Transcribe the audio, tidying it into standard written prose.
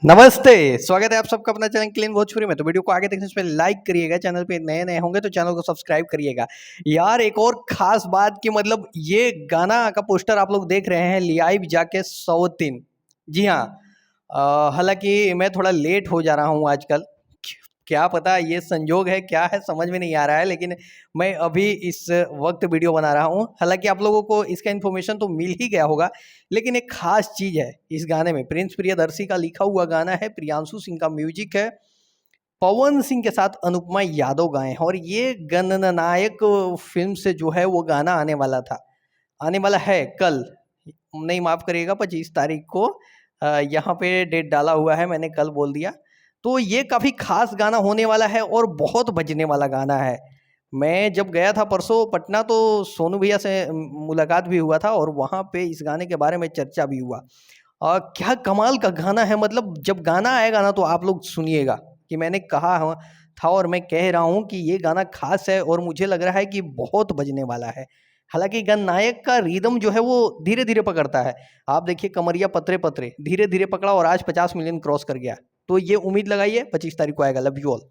नमस्ते। स्वागत है आप सबका अपना चैनल क्लीन भोजपुरी में। तो वीडियो को आगे देखने से पहले लाइक करिएगा, चैनल पे नए नए होंगे तो चैनल को सब्सक्राइब करिएगा। यार एक और खास बात कि मतलब ये गाना का पोस्टर आप लोग देख रहे हैं, लियाई जाके सौतीन। जी हाँ। हालांकि मैं थोड़ा लेट हो जा रहा हूँ आजकल। क्या पता ये संजोग है क्या है समझ में नहीं आ रहा है, लेकिन मैं अभी इस वक्त वीडियो बना रहा हूँ। हालांकि आप लोगों को इसका इन्फॉर्मेशन तो मिल ही गया होगा, लेकिन एक खास चीज़ है इस गाने में। प्रिंस प्रियदर्शी का लिखा हुआ गाना है, प्रियांशु सिंह का म्यूजिक है, पवन सिंह के साथ अनुपमा यादव गाए हैं। और ये गणनायक फिल्म से जो है वो गाना आने वाला था, आने वाला है कल। नहीं, माफ़ करिएगा, 25 तारीख को। यहाँ पे डेट डाला हुआ है, मैंने कल बोल दिया। तो ये काफ़ी खास गाना होने वाला है और बहुत बजने वाला गाना है। मैं जब गया था परसों पटना तो सोनू भैया से मुलाकात भी हुआ था और वहाँ पे इस गाने के बारे में चर्चा भी हुआ। क्या कमाल का गाना है। मतलब जब गाना आएगा ना तो आप लोग सुनिएगा कि मैंने कहा था और मैं कह रहा हूँ कि ये गाना खास है और मुझे लग रहा है कि बहुत बजने वाला है। हालाँकि गणनायक का रिदम जो है वो धीरे-धीरे पकड़ता है। आप देखिए कमरिया पतरे पतरे धीरे-धीरे पकड़ा और आज 50 मिलियन क्रॉस कर गया। तो ये उम्मीद लगाइए 25 तारीख को आएगा। Love you all.